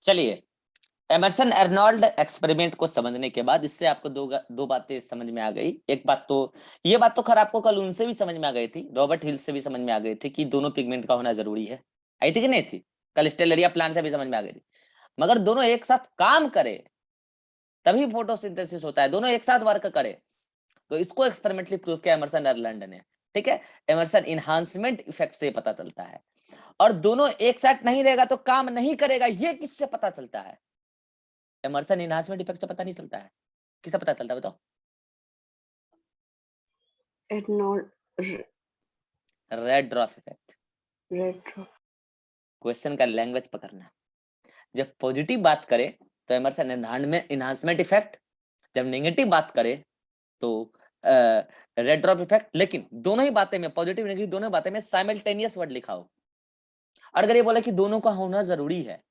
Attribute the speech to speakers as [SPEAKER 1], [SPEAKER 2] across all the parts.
[SPEAKER 1] चलिए, Emerson Arnold experiment को समझने के बाद इससे आपको दो बातें समझ में आ गई। एक बात तो ये बात तो खैर आपको कल उनसे भी समझ में आ गई थी, रॉबर्ट हिल से भी समझ में आ गई थी कि दोनों पिगमेंट का होना जरूरी है। आई थी कि नहीं थी? कल स्टेलेरिया प्लांट से भी समझ में आ गई थी। मगर दोनों एक साथ काम करे तभी फोटोसिंथेसिस होता है, दोनों एक साथ वर्क करे। तो इसको एक्सपेरिमेंटली प्रूव किया एमर्सन अर्नोल्ड ने। ठीक है, एमर्सन इनहांसमेंट इफेक्ट से पता चलता है। और दोनों एक साथ नहीं रहेगा तो काम नहीं करेगा, ये किससे पता चलता है? एमर्सन इनहांसमेंट इफेक्ट से पता नहीं चलता है, किससे पता चलता है बताओ? Red drop effect.
[SPEAKER 2] Red drop.
[SPEAKER 1] Question का लैंग्वेज पकड़ना। जब पॉजिटिव बात करे तो एमर्सन इनहांसमेंट इफेक्ट, जब नेगेटिव बात करे तो रेड ड्रॉप इफेक्ट। लेकिन दोनों ही बातें में, पॉजिटिव नेगेटिव दोनों बातें में साइमल्टेनियस वर्ड लिखा हो। और अगर ये बोला कि दोनों का होना जरूरी है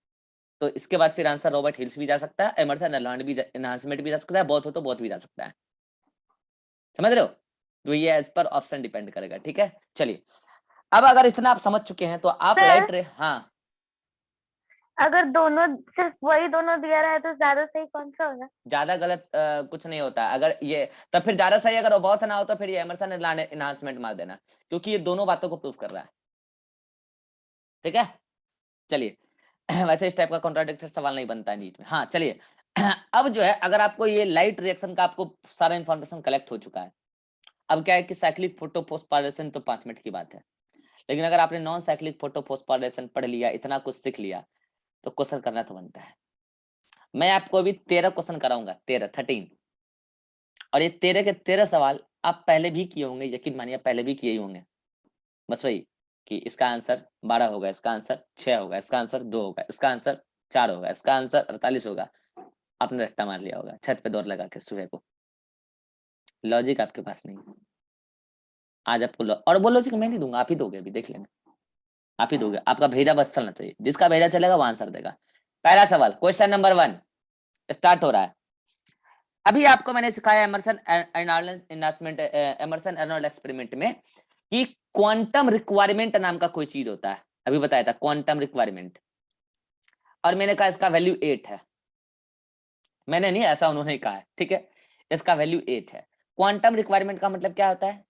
[SPEAKER 1] तो इसके बाद फिर आंसर रॉबर्ट हिल्स भी जा सकता है, एमर्सन अर्नोल्ड भी इनहांसमेंट भी जा सकता है, बहुत हो तो बहुत भी जा सकता है। समझ रहे हो? तो ये एज पर ऑप्शन डिपेंड करेगा। ठीक है, चलिए अब अगर इतना आप समझ चुके हैं तो आप लाइट रे, हाँ
[SPEAKER 3] अगर दोनों सिर्फ वही दोनों दिया रहा है तो ज्यादा सही कौन सा होगा?
[SPEAKER 1] ज्यादा गलत कुछ नहीं होता। अगर ये तब फिर ज्यादा सही अगर बहुत ना हो तो फिर ये एमर्सन इनहांसमेंट मार देना, क्योंकि ये दोनों बातों को प्रूव कर रहा है। ठीक है, चलिए वैसे इस टाइप का कॉन्ट्राडिक्टरी सवाल नहीं बनता है नीट में। हाँ चलिए अब जो है, अगर आपको ये लाइट रिएक्शन का आपको सारा इंफॉर्मेशन कलेक्ट हो चुका है, अब क्या है कि साइक्लिक फोटोफॉस्फोरेशन तो 5 मिनट की बात है। लेकिन अगर आपने नॉन साइक्लिक फोटोफॉस्फोरेशन पढ़ लिया, इतना कुछ सीख लिया, तो क्वेश्चन करना तो बनता है। मैं आपको अभी 13 क्वेश्चन कराऊंगा, 13 और ये 13 के 13 सवाल आप पहले भी किए होंगे, यकीन मानिए पहले भी किए ही होंगे। बस वही कि इसका आंसर 12 होगा, इसका आंसर 6 होगा, इसका आंसर 2 होगा, इसका आंसर 4 होगा, इसका आंसर 48 होगा। आपने रट्टा मार लिया होगा छत पे दौड़ लगा के सुबह को। लॉजिक आपके पास नहीं है। आज आपको और वो लॉजिक मैं नहीं दूंगा, आप ही दोगे, अभी देख लेंगे, आप ही दोगे। आपका भेजा बस चलना चाहिए, जिसका भेजा चलेगा वो आंसर देगा। पहला सवाल, क्वेश्चन नंबर 1 स्टार्ट हो रहा है। अभी आपको मैंने सिखाया एमर्सन अर्नोल्ड एक्सपेरिमेंट में कि क्वांटम रिक्वायरमेंट नाम का कोई चीज होता है। अभी बताया था क्वांटम रिक्वायरमेंट, और मैंने कहा इसका वैल्यू 8 है। मैंने नहीं, ऐसा उन्होंने कहा है। ठीक है, इसका वैल्यू 8 है। क्वांटम रिक्वायरमेंट का मतलब क्या होता है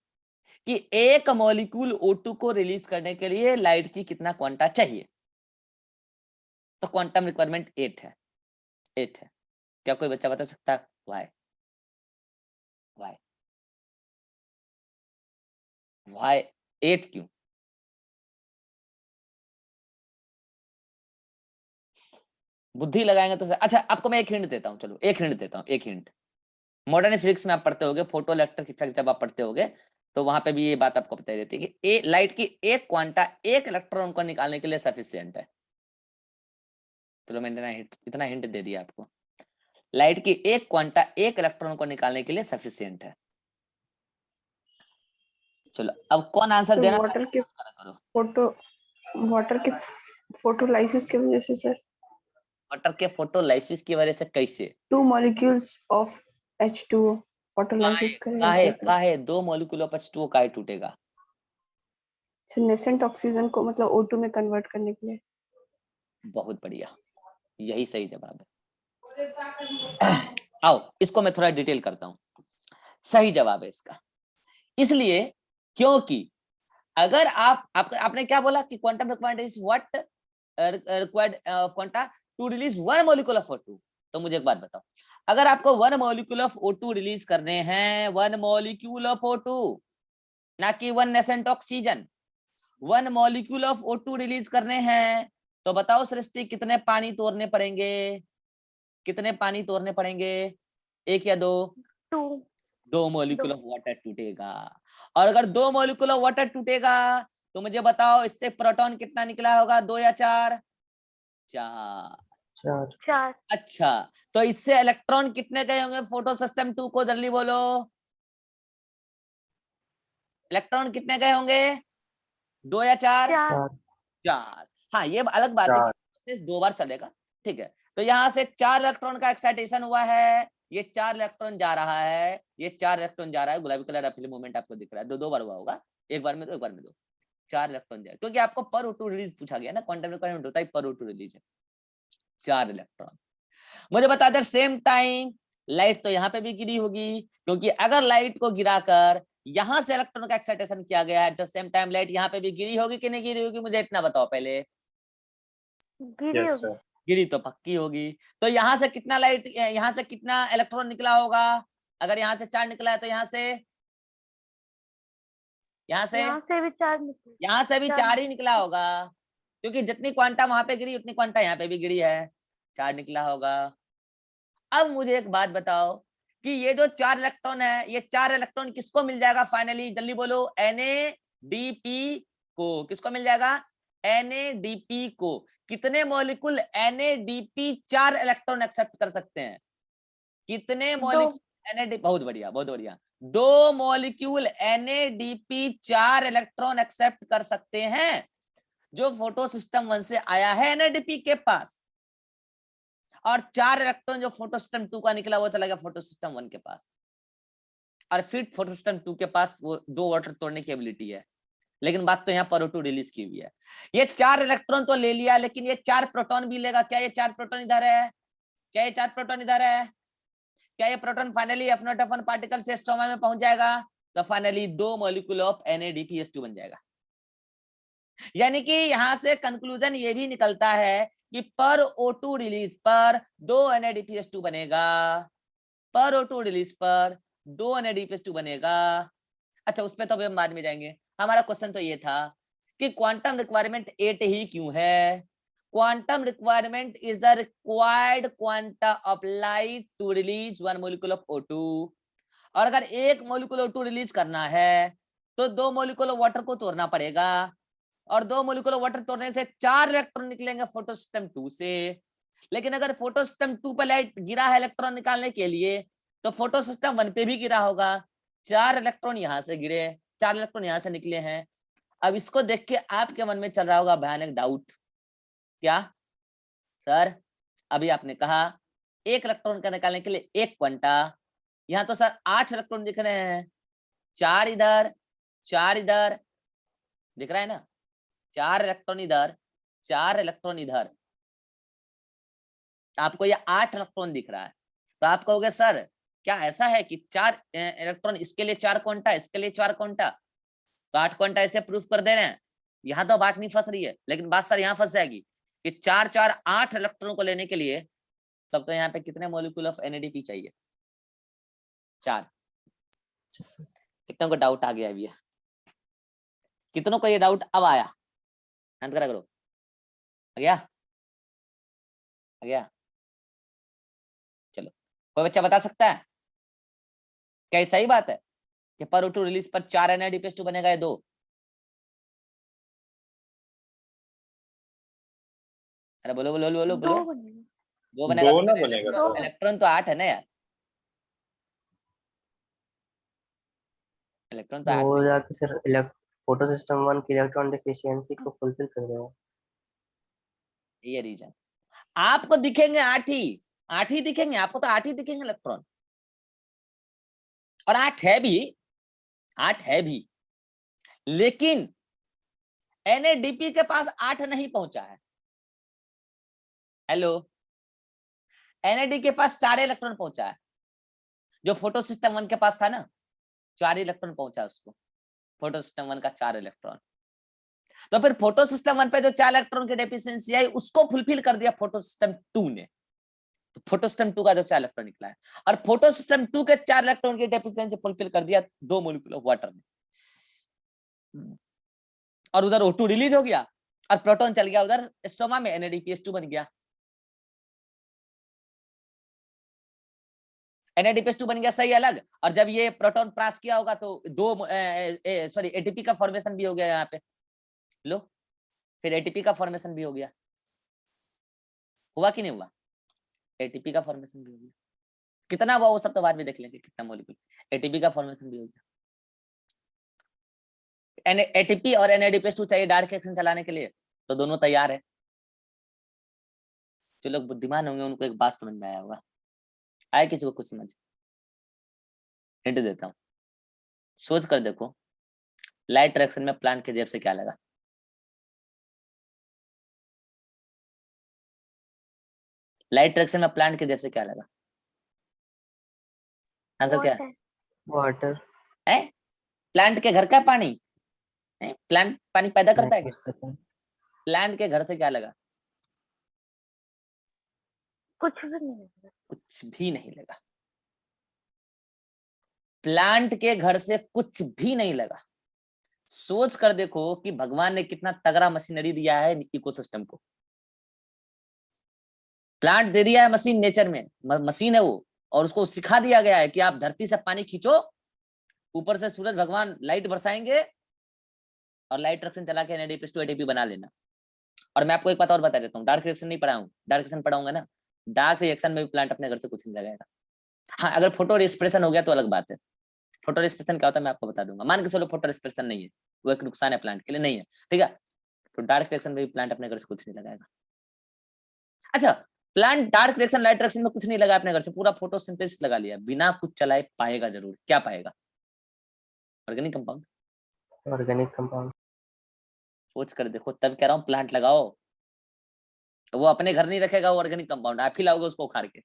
[SPEAKER 1] कि एक मॉलिक्यूल O2 को रिलीज करने के लिए लाइट की कितना क्वांटा चाहिए। तो क्वांटम रिक्वायरमेंट 8 है, 8 है। क्या कोई बच्चा बता सकता है वाई? वाई 8 क्यों? बुद्धि लगाएंगे तो अच्छा, आपको मैं एक हिंट देता हूँ, चलो एक हिंट देता हूँ, एक हिंट। मॉडर्न फिजिक्स में आप पढ़ते होगे, फोटो इलेक्ट्रिक इफेक्ट जब आप पढ़ते होगे तो वहां पे भी ये बात आपको बताई देती है कि लाइट की एक क्वांटा एक इलेक्ट्रॉन को निकालने के लिए सफिशिएंट है। चलो मैंने इतना हिंट दे दिया आपको। लाइट की एक क्वांटा एक इलेक्ट्रॉन को निकालने के लिए सफिशिएंट है। चलो अब कौन आंसर देना
[SPEAKER 2] वाटर के फोटोलाइसिस की वजह से सर।
[SPEAKER 1] वाटर के फोटोलाइसिस की वजह से कैसे?
[SPEAKER 2] 2 molecules of H2O फोटोलाइसिस
[SPEAKER 1] काहे
[SPEAKER 2] करेगा
[SPEAKER 1] काहे 2 मॉलिक्यूल ऑफ H2O काहे टूटेगा?
[SPEAKER 2] नेसेंट ऑक्सीजन को मतलब O2 में कन्वर्ट करने के लिए।
[SPEAKER 1] बहुत बढ़िया, यही सही जवाब है। आओ इसको मैं थोड़ा डिटेल करता हूं। सही जवाब है इसका, इसलिए क्योंकि अगर आपने क्या बोला कि quantum requirement is what required quanta to release 1 molecule of O2। तो मुझे एक बात बताओ, अगर आपको 1 मॉलिक्यूल ऑफ O2 रिलीज करने हैं, 1 मॉलिक्यूल ऑफ O2, ना कि 1 nascent oxygen, 1 molecule of O2 release करने हैं, तो बताओ सृष्टि कितने पानी तोड़ने पड़ेंगे? कितने पानी तोड़ने पड़ेंगे? 1 या 2? 2 मॉलिक्यूल ऑफ वाटर टूटेगा। और अगर 2 मॉलिक्यूल ऑफ वाटर टूटेगा तो मुझे बताओ इससे प्रोटॉन कितना निकला होगा, 2 या 4? 4। अच्छा, तो इससे इलेक्ट्रॉन कितने गए होंगे फोटो सिस्टम 2 को? जल्दी बोलो, इलेक्ट्रॉन कितने गए होंगे, 2 या 4? 4। हाँ ये अलग बात है कि 2 बार चलेगा। ठीक है, तो यहाँ से 4 इलेक्ट्रॉन का एक्साइटेशन हुआ है, ये 4 इलेक्ट्रॉन जा रहा है, ये 4 इलेक्ट्रॉन जा रहा है। गुलाबी कलर का मूवमेंट आपको दिख रहा है, 2 बार हुआ होगा, एक बार में 2 एक बार में 2, 4 इलेक्ट्रॉन जाए, क्योंकि आपको पर O2 रिलीज पूछा गया ना, क्वांटम रिक्वायरमेंट होता है पर O2 रिलीज है। 4 इलेक्ट्रॉन। मुझे बता दे सेम टाइम लाइट तो यहाँ पे भी गिरी होगी, क्योंकि अगर लाइट को गिराकर यहाँ से इलेक्ट्रॉन का एक्साइटेशन किया गया है, तो सेम टाइम लाइट यहाँ पे भी गिरी होगी कि नहीं गिरी होगी, मुझे इतना बताओ पहले।
[SPEAKER 3] गिरी
[SPEAKER 4] यस
[SPEAKER 3] होगी।
[SPEAKER 4] सर।
[SPEAKER 1] गिरी तो पक्की होगी। तो यहाँ से कितना लाइट, यहाँ से कितना इलेक्ट्रॉन निकला होगा? अगर यहाँ से 4 निकला है तो यहाँ से
[SPEAKER 3] यहाँ से भी 4 निकले।
[SPEAKER 1] यहाँ से भी
[SPEAKER 3] 4
[SPEAKER 1] 4 ही निकला होगा, क्योंकि जितनी क्वांटा वहां पे गिरी उतनी क्वांटा यहाँ पे भी गिरी है, 4 निकला होगा। अब मुझे एक बात बताओ कि ये जो 4 इलेक्ट्रॉन है, ये 4 इलेक्ट्रॉन किसको मिल जाएगा फाइनली? जल्दी बोलो। NADP को। किसको मिल जाएगा? NADP को। कितने मॉलिक्यूल NADP 4 इलेक्ट्रॉन एक्सेप्ट कर सकते हैं? कितने मॉलिक्यूल NADP? बहुत बढ़िया, बहुत बढ़िया। 2 मॉलिक्यूल NADP 4 इलेक्ट्रॉन एक्सेप्ट कर सकते हैं, जो फोटो सिस्टम 1 से आया है NADP के पास, और 4 इलेक्ट्रॉन जो फोटो सिस्टम 2 का निकला वो चला गया फोटो सिस्टम 1 के पास। और फिर फोटो सिस्टम 2 के पास वो 2 वाटर तोड़ने की एबिलिटी है, लेकिन बात तो यहाँ पर O2 रिलीज की हुई है। ये 4 इलेक्ट्रॉन तो ले लिया, लेकिन ये 4 प्रोटॉन भी लेगा। क्या ये 4 प्रोटॉन इधर है? क्या ये 4 प्रोटॉन इधर है? क्या ये प्रोटॉन फाइनली F0 पार्टिकल से स्ट्रोमा में पहुंच जाएगा? तो फाइनली 2 मॉलिक्यूल ऑफ NADPH2 बन जाएगा। यानी कि यहां से कंक्लूजन ये भी निकलता है कि पर O2 रिलीज पर 2 NADPH2 बनेगा, पर O2 रिलीज पर 2 NADPH2 बनेगा। अच्छा, उस पर तो अभी हम बाद में जाएंगे। हमारा क्वेश्चन तो ये था कि क्वांटम रिक्वायरमेंट 8 ही क्यों है? Quantum requirement is the required quanta of light to release 1 molecule of O2। और अगर 1 मॉलिक्यूल O2 रिलीज करना है तो 2 मॉलिक्यूल ऑफ वाटर को तोड़ना पड़ेगा, और 2 मॉलिक्यूल वाटर तोड़ने से 4 इलेक्ट्रॉन निकलेंगे फोटो सिस्टम 2 से। लेकिन अगर फोटो सिस्टम 2 पे लाइट गिरा है इलेक्ट्रॉन निकालने के लिए, तो फोटो सिस्टम 1 पे भी गिरा होगा। 4 इलेक्ट्रॉन यहाँ से गिरे, 4 इलेक्ट्रॉन यहाँ से निकले हैं। अब इसको देख के आपके मन में चल रहा होगा भयानक डाउट, क्या सर अभी आपने कहा 1 इलेक्ट्रॉन का निकालने के लिए 1 क्वांटा, यहाँ तो सर 8 इलेक्ट्रॉन दिख रहे हैं, 4 इधर 4 इधर, दिख रहा है ना? 4 इलेक्ट्रॉन इधर 4 इलेक्ट्रॉन इधर, आपको ये 8 इलेक्ट्रॉन दिख रहा है। तो आप कहोगे सर क्या ऐसा है कि 4 इलेक्ट्रॉन, इसके लिए 4 क्वांटा, इसके लिए 4 क्वांटा, तो 8 क्वांटा ऐसे प्रूफ कर दे रहे हैं। यहाँ तो बात नहीं फंस रही है, लेकिन बात सर यहाँ फंस जाएगी कि 4 4 8 इलेक्ट्रॉन को लेने के लिए तब तो यहाँ पे कितने मॉलिक्यूल ऑफ NADP चाहिए? 4। कितनों को डाउट आ गया अभी? कितनों को ये डाउट अब आया? अंत करा करो। आ गया? आ गया? चलो, कोई बच्चा बता सकता है क्या ये सही बात है कि पर O2 रिलीज पर 4 NADPH2 बनेगा या 2? अरे बोलो बोलो बोलो बोलो।
[SPEAKER 3] 2 बनेगा।
[SPEAKER 1] 2 बनेगा
[SPEAKER 4] 2
[SPEAKER 1] तो
[SPEAKER 4] ना बनेगा सर।
[SPEAKER 1] इलेक्ट्रॉन तो 8 है ना यार, इलेक्ट्रॉन तो 8
[SPEAKER 5] वो
[SPEAKER 1] है।
[SPEAKER 5] जाके सिर्फ फोटो सिस्टम 1 की इलेक्ट्रॉन डिफिशियंसी को फुलफिल कर देगा।
[SPEAKER 1] ये रीजन आपको दिखेंगे 8 ही दिखेंगे, आपको तो 8 ही दिखेंगे इलेक्ट्रॉन, और 8 है भी, 8 है भी, लेकिन NADP के पास 8 नहीं पहुंचा है। हेलो, NAD के पास 4 इलेक्ट्रॉन पहुंचा है, जो फोटो सिस्टम 1 के पास था ना, 4 इलेक्ट्रॉन पहुंचा उसको, फोटो सिस्टम 1 का 4 इलेक्ट्रॉन। तो फिर फोटो सिस्टम 1 पे जो 4 इलेक्ट्रॉन की डेफिशिएंसी आई उसको फुलफिल कर दिया फोटो सिस्टम 2 ने। तो फोटो सिस्टम 2 का जो 4 इलेक्ट्रॉन निकला है, और फोटो सिस्टम 2 के 4 इलेक्ट्रॉन की डेफिशिएंसी फुलफिल कर दिया 2 मॉलिक्यूल ऑफ वाटर ने, और उधर O2 रिलीज हो गया और प्रोटॉन चल गया उधर स्टोमा में, NADPH2 बन गया। NADPH2 बन गया सही अलग, और जब ये प्रोटॉन पास किया होगा तो 2 सॉरी ATP का फॉर्मेशन भी हो गया यहाँ पे। लो, फिर ATP का फॉर्मेशन भी हो गया, हुआ कि नहीं हुआ? ATP का फॉर्मेशन भी हो गया। कितना हुआ वो सब तो बाद में देख लेंगे, कितना मॉलिक्यूल। ATP का फॉर्मेशन भी हो गया। ATP और NADPH2 चाहिए डार्क रिएक्शन चलाने के लिए, तो दोनों तैयार है। जो लोग बुद्धिमान होंगे उनको एक बात समझ में आया होगा, आए किसी को कुछ समझ? हिंट देता हूँ, सोच कर देखो लाइट रिएक्शन में प्लांट के जेब से क्या लगा? लाइट रिएक्शन में प्लांट के जेब से क्या लगा? आंसर क्या
[SPEAKER 3] Water.
[SPEAKER 5] वाटर
[SPEAKER 1] है? प्लांट के घर का पानी है? प्लांट पानी पैदा करता है? प्लांट के घर से क्या लगा?
[SPEAKER 3] कुछ भी नहीं लगा।
[SPEAKER 1] कुछ भी नहीं लगा। प्लांट के घर से कुछ भी नहीं लगा। सोच कर देखो कि भगवान ने कितना तगड़ा मशीनरी दिया है इकोसिस्टम को। प्लांट दे दिया है मशीन, नेचर में मशीन है वो, और उसको सिखा दिया गया है कि आप धरती से पानी खींचो, ऊपर से सूरज भगवान लाइट बरसाएंगे और लाइट रिएक्शन चला के NADPH2 ATP बना लेना। और मैं आपको एक बात और बता देता हूँ, डार्क रिएक्शन नहीं पढ़ाऊँ, डार्क रिएक्शन पढ़ाऊंगा ना, डार्क रिएक्शन में भी प्लांट अपने घर से कुछ नहीं लगाएगा। हाँ, अगर फोटो रेस्पिरेशन हो गया तो अलग बात है। फोटो रेस्पिरेशन क्या होता है मैं आपको बता दूंगा। मान के चलो फोटो रेस्पिरेशन नहीं है, वो एक नुकसान है प्लांट के लिए, नहीं है, ठीक है, तो डार्क रिएक्शन में भी प्लांट अपने घर से कुछ नहीं लगाएगा। अच्छा, plant dark reaction light reaction में कुछ नहीं लगा अपने घर से, पूरा फोटोसिंथेसिस लगा लिया, बिना कुछ चलाए पाएगा जरूर। क्या पाएगा? Organic compound.
[SPEAKER 5] Organic compound.
[SPEAKER 1] सोच कर देखो, तब कह रहा हूँ प्लांट लगाओ। वो अपने घर नहीं रखेगा वो ऑर्गेनिक कंपाउंड, आप ही लाओगे उसको उखाड़ के।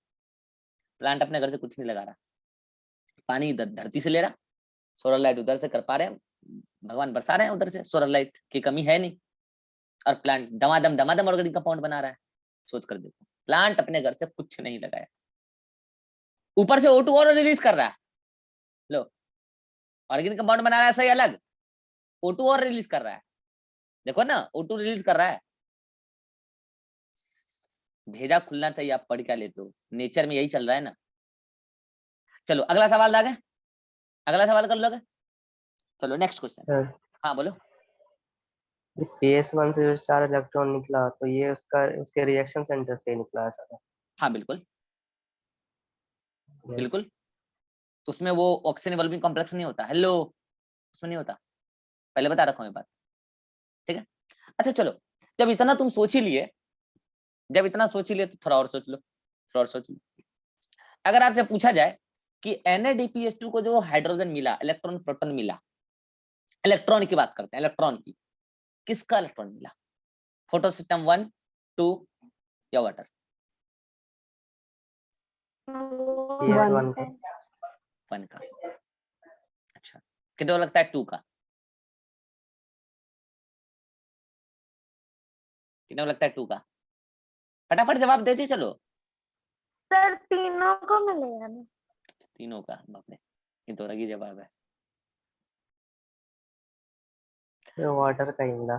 [SPEAKER 1] प्लांट अपने घर से कुछ नहीं लगा रहा, पानी धरती से ले रहा, सोलर लाइट उधर से कर पा रहे हैं, भगवान बरसा रहे हैं उधर से, सोलर लाइट की कमी है नहीं, और प्लांट दमादम ऑर्गेनिक कंपाउंड बना रहा है। सोच कर देखो, प्लांट अपने घर से कुछ नहीं लगाया, ऊपर से O2 और रिलीज कर रहा है। लो, ऑर्गेनिक कंपाउंड बना रहा है सही, अलग O2 और रिलीज कर रहा है, देखो ना, O2 रिलीज कर रहा है। भेजा खुलना चाहिए, आप पढ़ क्या लेते हो, नेचर में यही चल रहा है ना। चलो अगला सवाल आ गया, अगला सवाल कर लोगे? चलो नेक्स्ट क्वेश्चन।
[SPEAKER 5] सर
[SPEAKER 1] हाँ बोलो।
[SPEAKER 5] PS1 से जो 4 इलेक्ट्रॉन निकला तो ये उसके रिएक्शन सेंटर से ही निकला है सर।
[SPEAKER 1] हाँ बिल्कुल
[SPEAKER 5] Yes.
[SPEAKER 1] बिल्कुल, तो उसमें वो ऑक्सीजन इवॉल्विंग कॉम्प्लेक्स नहीं होता, हेलो, उसमें नहीं होता, पहले बता रखा हूँ ये बात, ठीक है। अच्छा चलो, जब इतना तुम सोच ही लिए, जब इतना सोच ही लिए तो थोड़ा और सोच लो, थोड़ा और सोच लो। अगर आपसे पूछा जाए कि NADPH2 को जो हाइड्रोजन मिला, इलेक्ट्रॉन प्रोटॉन मिला, इलेक्ट्रॉन की बात करते हैं, इलेक्ट्रॉन की, किसका इलेक्ट्रॉन मिला? फोटो सिस्टम 1, 2 या वाटर?
[SPEAKER 5] PS1 का।
[SPEAKER 1] 1 का। अच्छा, कितना लगता है 2 का? कितना लगता है 2 का? फटाफट जवाब देते चलो।
[SPEAKER 3] सर तीनों को मिलेगा ना?
[SPEAKER 1] तीनों का, बाप रे, ये तो अलग ही जवाब है।
[SPEAKER 5] वाटर का ही मिला।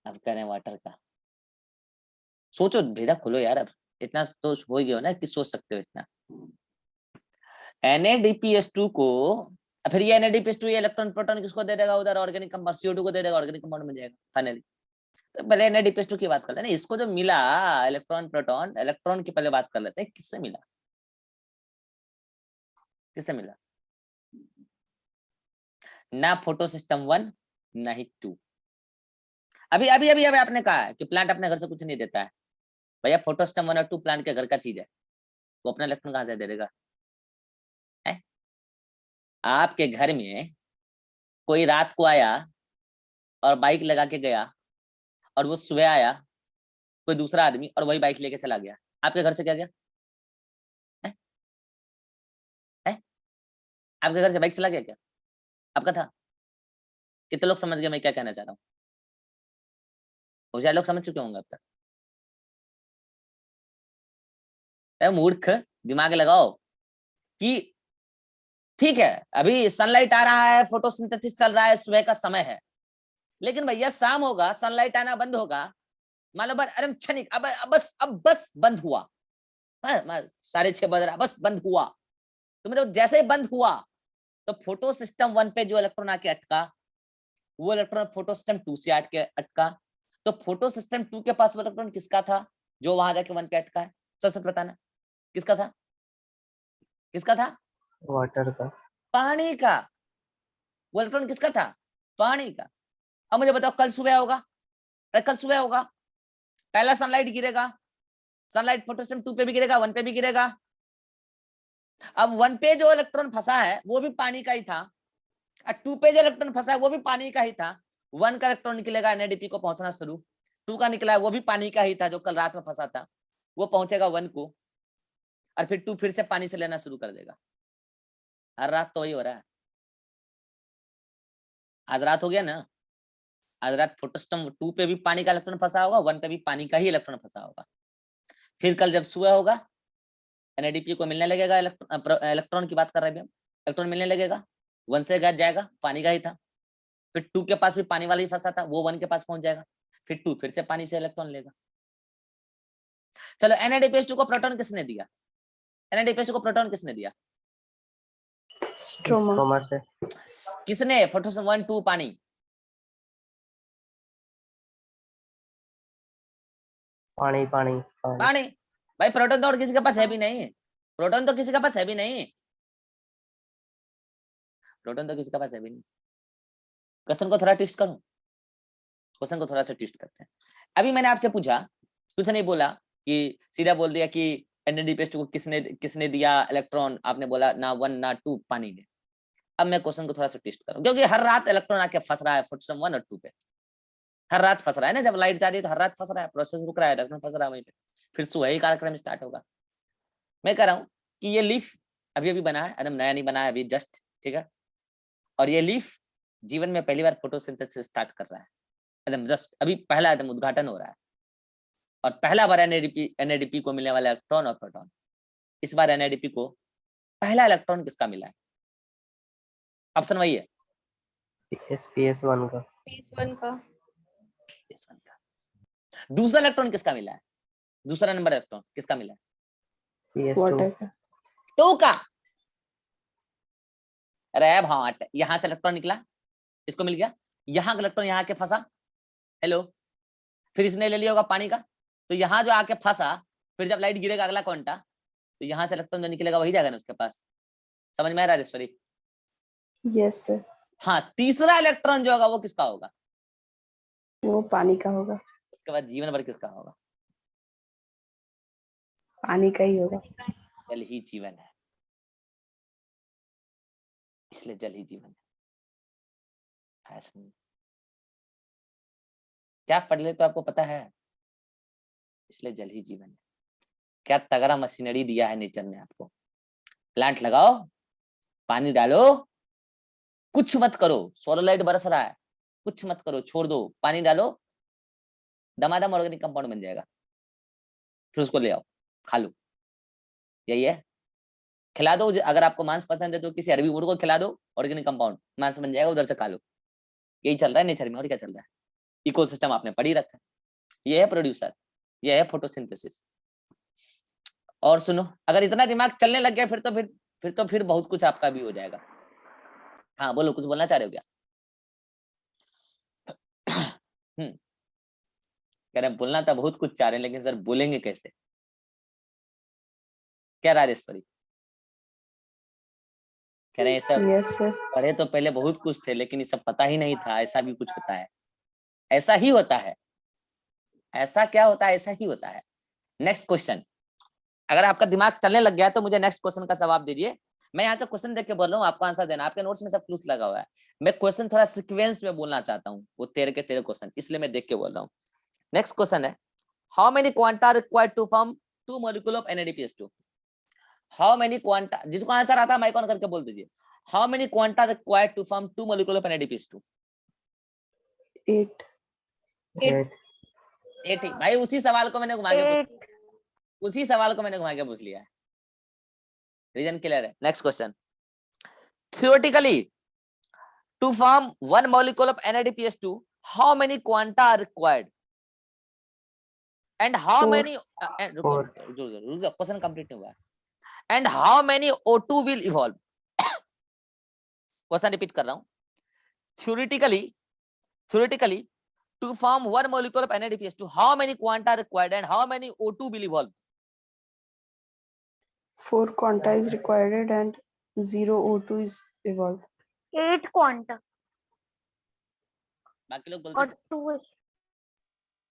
[SPEAKER 1] अब कह रहे हैं वाटर का। सोचो, भेजा खोलो यार, अब इतना तो हो ही गया ना कि सोच सकते हो इतना। NADPH2 को, फिर ये NADPH2 ये इलेक्ट्रॉन प्रोटॉन किसको दे देगा उधर? ऑर्गेनिक कंपाउंड CO2 को दे देगा, ऑर्गेनिक कंपाउंड बन जाएगा फाइनली। तो पहले NADPH2 की बात कर लेना, इसको जो मिला इलेक्ट्रॉन प्रोटॉन, इलेक्ट्रॉन की पहले बात कर लेते हैं, किससे मिला, किससे मिला? ना फोटो सिस्टम 1 ना ही 2। अभी अभी अभी अभी आपने कहा है कि प्लांट अपने घर से कुछ नहीं देता है। भैया फोटो सिस्टम 1 और 2 प्लांट के घर का चीज है, वो अपना इलेक्ट्रॉन कहां से दे देगा? है? आपके घर में कोई रात को आया और बाइक लगा के गया, और वो सुबह आया कोई दूसरा आदमी और वही बाइक लेके चला गया, आपके घर से क्या गया? है? है? आपके घर से बाइक चला गया क्या? आपका था? कितने लोग समझ गए मैं क्या कहना चाह रहा हूँ? बहुत सारे लोग समझ चुके होंगे अब तक। मूर्ख, दिमाग लगाओ कि ठीक है अभी सनलाइट आ रहा है, फोटोसिंथेसिस चल रहा है, सुबह का समय है, लेकिन भैया शाम होगा, सनलाइट आना बंद होगा, मान लो अरे क्षणिक, अब बस बंद हुआ, 6:30 बज रहा, बस बंद हुआ, तो मतलब जैसे ही बंद हुआ तो फोटो सिस्टम 1 पे जो इलेक्ट्रॉन आके अटका, वो इलेक्ट्रॉन फोटो सिस्टम 2 से आके अटका, तो फोटो सिस्टम 2 के पास वो इलेक्ट्रॉन किसका था जो वहां जाके 1 पे अटका है? सच सच बताना, किसका था? किसका था?
[SPEAKER 5] वाटर का।
[SPEAKER 1] पानी का। वो इलेक्ट्रॉन किसका था? पानी का। अब मुझे बताओ, कल सुबह होगा, कल सुबह होगा, पहला सनलाइट गिरेगा, सनलाइट फोटो सिस्टम 2 पे भी गिरेगा, 1 पे भी गिरेगा। अब 1 पे जो इलेक्ट्रॉन फंसा है वो भी पानी का ही था, और 2 पे जो इलेक्ट्रॉन फंसा है वो भी पानी का ही था। 1 का इलेक्ट्रॉन निकलेगा NADP को पहुंचना शुरू, 2 का निकला है वो भी पानी का ही था जो कल रात में फंसा था। वो पहुंचेगा 1 को, और फिर 2 फिर से पानी से लेना शुरू कर देगा। हर रात तो वही हो रहा है। आज रात हो गया ना, आज रात फोटोसिस्टम 2 पे भी पानी का इलेक्ट्रॉन फंसा होगा, 1 पे भी पानी का ही इलेक्ट्रॉन फंसा होगा। फिर कल जब सुबह होगा, NADP को मिलने लगेगा इलेक्ट्रॉन की बात कर रहे हैं हम, इलेक्ट्रॉन मिलने लगेगा, 1 से गैस जाएगा, पानी का ही था, फिर 2 के पास भी पानी वाला ही फंसा था, वो 1 के पास पहुंच जाएगा, फिर 2 फिर से पानी से इलेक्ट्रॉन लेगा। चलो NADPH2 को प्रोटॉन किसने दिया? NADPH2 को प्रोटॉन किसने दिया?
[SPEAKER 2] स्ट्रोमा।
[SPEAKER 5] स्ट्रोमा से।
[SPEAKER 1] किसने? फोटोसिंथेसिस 1 2 पानी।
[SPEAKER 5] पानी पानी पानी।
[SPEAKER 1] पानी भाई, प्रोटॉन तो और किसी के पास है भी नहीं, प्रोटॉन तो किसी के पास है भी नहीं, प्रोटॉन तो किसी के पास है भी नहीं। क्वेश्चन को थोड़ा ट्विस्ट करूं, क्वेश्चन को थोड़ा सा ट्विस्ट करते हैं। अभी मैंने आपसे पूछा, कुछ नहीं बोला कि सीधा बोल दिया कि NADPH2 को किसने दिया इलेक्ट्रॉन, आपने बोला ना 1 ना 2 पानी ने। अब मैं क्वेश्चन को थोड़ा सा ट्विस्ट करूं, क्योंकि हर रात इलेक्ट्रॉन आके फंस रहा है फोटोसिस्टम 1 और 2 पे, हर रात फंस रहा है ना, जब लाइट जा रही है तो हर रात फंस रहा है, प्रोसेस रुक रहा है, इलेक्ट्रॉन फंस रहा है वहीं पे, फिर सुबह ही कार्यक्रम स्टार्ट होगा। मैं कह रहा हूँ कि ये लीफ अभी अभी बना है, एकदम नया नहीं बना है अभी जस्ट, ठीक है, और ये लीफ जीवन में पहली बार फोटोसिंथेसिस स्टार्ट कर रहा है, एकदम जस्ट अभी पहला एकदम उद्घाटन हो रहा है, और पहला बार NADP को मिलने वाला इलेक्ट्रॉन और प्रोटॉन। इस बार NADP को पहला इलेक्ट्रॉन किसका मिला है? ऑप्शन वही है,
[SPEAKER 5] PS1 का।
[SPEAKER 2] PS1 का।
[SPEAKER 1] PS1 का। दूसरा इलेक्ट्रॉन किसका मिला है? दूसरा नंबर इलेक्ट्रॉन किसका मिला है?
[SPEAKER 5] PS2
[SPEAKER 2] वाटर का।
[SPEAKER 1] तो का अरे भाट, यहां से इलेक्ट्रॉन निकला, इसको मिल गया, यहाँ का इलेक्ट्रॉन यहाँ के फंसा, हेलो, फिर इसने ले लिया होगा पानी का, तो यहाँ जो आके फंसा, फिर जब लाइट गिरेगा अगला क्वांटा, तो यहाँ से इलेक्ट्रॉन जो निकलेगा वही जाएगा ना उसके पास। समझ में आ रहा है राजेश्वरी?
[SPEAKER 2] Yes sir.
[SPEAKER 1] हाँ, तीसरा इलेक्ट्रॉन जो होगा वो किसका होगा?
[SPEAKER 2] वो पानी का होगा।
[SPEAKER 1] उसके बाद जीवन भर किसका होगा?
[SPEAKER 2] पानी का ही होगा।
[SPEAKER 1] जल ही जीवन है, इसलिए जल ही जीवन है। क्या पढ़ ले तो आपको पता है, इसलिए जल ही जीवन है। क्या तगड़ा मशीनरी दिया है नेचर ने आपको। प्लांट लगाओ, पानी डालो, कुछ मत करो, सोलर लाइट बरस रहा है, कुछ मत करो, छोड़ दो, पानी डालो, दमादम ऑर्गेनिक कंपाउंड बन जाएगा, फिर उसको ले आओ, खा लो। यही है। खिला दो, अगर आपको मांस पसंद है तो किसी अरबी मुर्ग को खिला दो, ऑर्गेनिक कंपाउंड मांस बन जाएगा, उधर से खा लो। यही चल रहा है नेचर में, और क्या चल रहा है? इकोसिस्टम आपने पढ़ ही रखा है। ये है प्रोड्यूसर, ये है फोटोसिंथेसिस। और सुनो, अगर इतना दिमाग चलने लग गया फिर बहुत कुछ आपका भी हो जाएगा। हाँ बोलो, कुछ बोलना चाह रहे हो क्या? कह रहे बोलना तो बहुत कुछ चाह रहे हैं, लेकिन सर बोलेंगे कैसे? क्या राजेश्वरी कह रहे हैं? सब
[SPEAKER 2] यस सर।
[SPEAKER 1] पढ़े तो पहले बहुत कुछ थे, लेकिन ये सब पता ही नहीं था, ऐसा भी कुछ होता है। ऐसा ही होता है। ऐसा क्या होता है? ऐसा ही होता है। नेक्स्ट क्वेश्चन, अगर आपका दिमाग चलने लग गया है तो मुझे नेक्स्ट क्वेश्चन का जवाब दीजिए। मैं यहाँ से क्वेश्चन देख के बोल रहा हूँ, आपको आंसर देना। आपके नोट्स में सब क्लूज लगा हुआ है। मैं क्वेश्चन थोड़ा सीक्वेंस में बोलना चाहता हूँ, वो 13 के 13 क्वेश्चन, इसलिए मैं देख के बोल रहा हूँ। नेक्स्ट क्वेश्चन है, how many quanta required to form 2 molecule of NADPH2? How many quanta, जिसको आंसर आता है माइक ऑन करके बोल दीजिए। How many quanta required to form 2 molecule of NADPH2?
[SPEAKER 2] 8।
[SPEAKER 1] 8 ही भाई, उसी सवाल को मैंने घुमा के पूछ लिया है। रीजन क्लियर है। Next question, theoretically to form 1 molecule of NADPH2 how many quanta are required and how
[SPEAKER 2] 4.
[SPEAKER 1] many question complete नहीं हुआ है। and how many O2 will evolve? Question repeat कर रहा हूं, theoretically to form 1 molecule of NADPH2 how many quanta are required and how many O2 will evolve?
[SPEAKER 2] 4 quanta is required and 0 O2 is evolved.
[SPEAKER 3] 8 quanta
[SPEAKER 1] बाकी लोग
[SPEAKER 3] और
[SPEAKER 1] बोलते
[SPEAKER 3] 2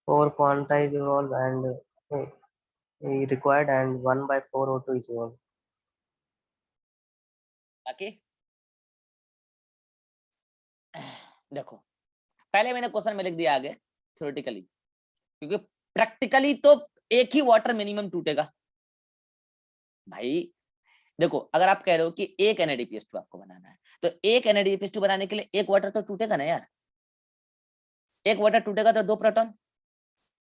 [SPEAKER 5] 4 quanta is evolved and required and 1/4 O2 is evolved.
[SPEAKER 1] बाकी देखो, पहले मैंने question में लिख दिया आगे थ्योरेटिकली, क्योंकि प्रैक्टिकली तो एक ही वाटर मिनिमम टूटेगा। भाई देखो, अगर आप कह रहे हो कि एक NADPH2 आपको बनाना है, तो एक NADPH2 बनाने के लिए एक वाटर तो टूटेगा ना यार। एक वाटर टूटेगा तो 2 प्रोटॉन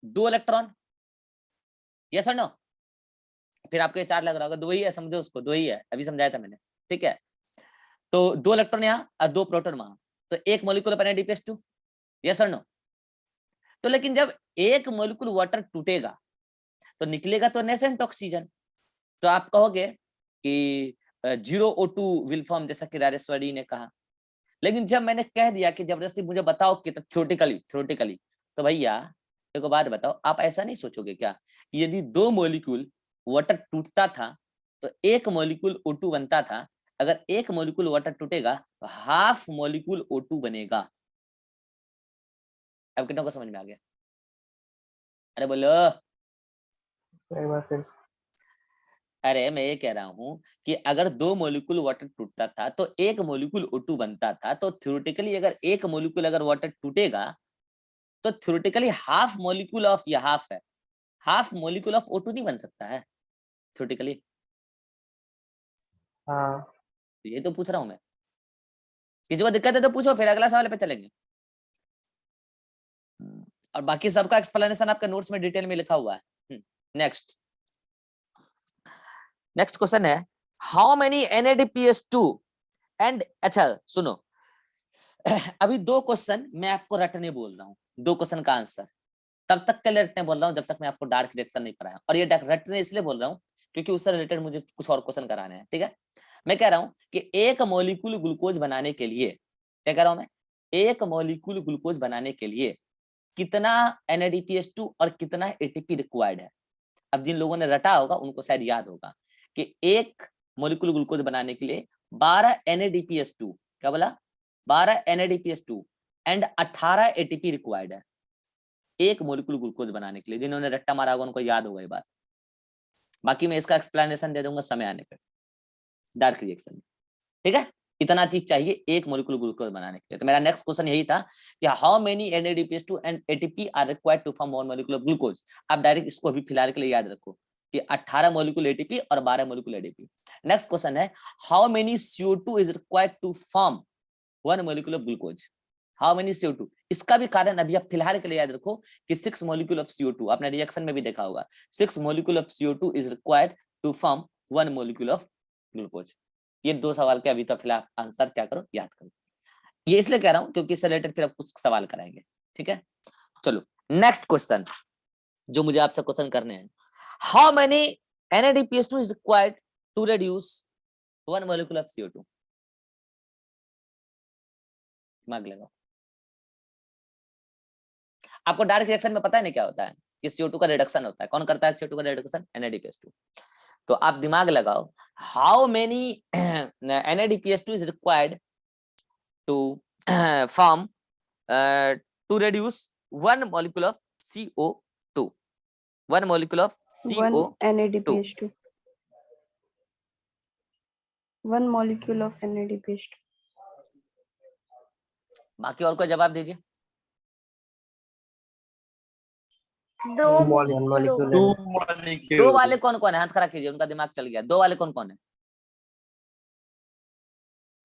[SPEAKER 1] 2 इलेक्ट्रॉन, यस और नो। फिर आपको ये 4 लग रहा होगा, 2 ही है, समझो उसको 2 ही है, अभी समझाया था मैंने, ठीक है। तो 2 इलेक्ट्रॉन यहाँ और 2 प्रोटॉन वहां, तो एक मॉलिक्यूल ऑफ NADPH2, यस और नो। तो लेकिन जब एक मॉलिक्यूल वाटर टूटेगा तो निकलेगा तो नेसेंट ऑक्सीजन। तो आप कहोगे कि 0O2 विल फॉर्म, जैसा कि राजेश्वरी ने कहा। लेकिन जब मैंने कह दिया कि जबरदस्ती मुझे बताओ कि थ्योरेटिकली, तो भैया एक बात बताओ, आप ऐसा नहीं सोचोगे क्या कि यदि 2 मॉलिक्यूल वाटर टूटता था तो एक मॉलिक्यूल O2 बनता था, अगर एक मॉलिक्यूल वाटर टूटेगा तो हाफ मॉलिक्यूल O2 बनेगा। अब कितनों को समझ में आ गया? अरे बोलो।
[SPEAKER 5] एक बार फिर से।
[SPEAKER 1] अरे मैं ये कह रहा हूं कि अगर 2 मॉलिक्यूल वाटर टूटता था तो एक मॉलिक्यूल O2 बनता था, तो थ्योरेटिकली अगर एक मॉलिक्यूल अगर वाटर टूटेगा तो थ्योरेटिकली हाफ मॉलिक्यूल ऑफ, या हाफ है, हाफ मॉलिक्यूल ऑफ O2 नहीं बन सकता है थ्योरेटिकली।
[SPEAKER 5] हाँ
[SPEAKER 1] तो ये तो पूछ रहा हूं मैं। किसी को दिक्कत है तो पूछो, फिर अगला सवाल पे चलेंगे। और बाकी सबका एक्सप्लेनेशन आपके नोट्स में डिटेल में लिखा हुआ है। नेक्स्ट क्वेश्चन है, हाउ मेनी NADPH2 एंड, अच्छा सुनो, अभी 2 क्वेश्चन मैं आपको रटने बोल रहा हूँ, 2 क्वेश्चन का आंसर तब तक के लिए रटने बोल रहा हूँ जब तक मैं आपको डार्क रिएक्शन नहीं पढ़ाया। और ये रटने इसलिए बोल रहा हूँ क्योंकि उससे रिलेटेड मुझे कुछ और क्वेश्चन कराने हैं, ठीक है। मैं कह रहा हूँ कि एक मॉलिक्यूल ग्लूकोज बनाने के लिए, क्या कह रहा हूं मैं, एक मॉलिक्यूल ग्लूकोज बनाने के लिए कितना NADPH2 और कितना ATP रिक्वायर्ड है। अब जिन लोगों ने रटा होगा उनको शायद याद होगा कि एक मॉलिक्यूल ग्लूकोज बनाने के लिए 12 NADPH2, क्या बोला, 12 NADPH2 एंड 18 ATP रिक्वायर्ड है एक मॉलिक्यूल ग्लूकोज बनाने के लिए। जिन्होंने रट्टा मारा होगा उनको याद होगा ये बात। बाकी मैं इसका एक्सप्लेनेशन दे दूंगा समय आने पर, डार्क रिएक्शन, ठीक है। इतना चीज चाहिए एक मॉलिक्यूल ग्लूकोज बनाने के लिए। तो मेरा नेक्स्ट क्वेश्चन यही था कि how many NADPH2 and ATP are required to form one molecule of glucose. आप डायरेक्ट इसको अभी फिलहाल के लिए याद रखो कि 18 मॉलिक्यूल ATP और 12 मॉलिक्यूल ADP। नेक्स्ट क्वेश्चन है, how many CO2 is required to form one molecule of glucose. How many CO2, इसका भी कारण अभी आप फिलहाल के लिए याद रखो कि 6 मॉलिक्यूल ऑफ CO2, आपने रिएक्शन में भी देखा होगा, 6 molecule of CO2 is required to form one molecule of glucose. ये 2 सवाल के अभी तो फिलहाल आंसर क्या करो, याद करो। ये इसलिए कह रहा हूं क्योंकि इससे रिलेटेड फिर आप कुछ सवाल कराएंगे, ठीक है। चलो नेक्स्ट क्वेश्चन जो मुझे आपसे क्वेश्चन करने हैं, how many NADPH2 is required to reduce one molecule of CO2। दिमाग लगाओ। आपको डार्क रिएक्शन में पता है नहीं क्या होता है कि CO2 का रिडक्शन होता है। कौन करता है CO2 का रिडक्शन? NADPH2। तो आप दिमाग लगाओ, how many NADPH2 is required to form to reduce one molecule of CO2, one molecule of
[SPEAKER 2] One
[SPEAKER 1] CO2।
[SPEAKER 2] NADPH2. One molecule of NADPH2.
[SPEAKER 1] बाकी और कोई जवाब दीजिए।
[SPEAKER 3] दो
[SPEAKER 5] वन मॉलिक्यूल
[SPEAKER 1] दो वाले कौन कौन है? हाथ खड़ा कीजिए, उनका दिमाग चल गया। 2 वाले कौन कौन है?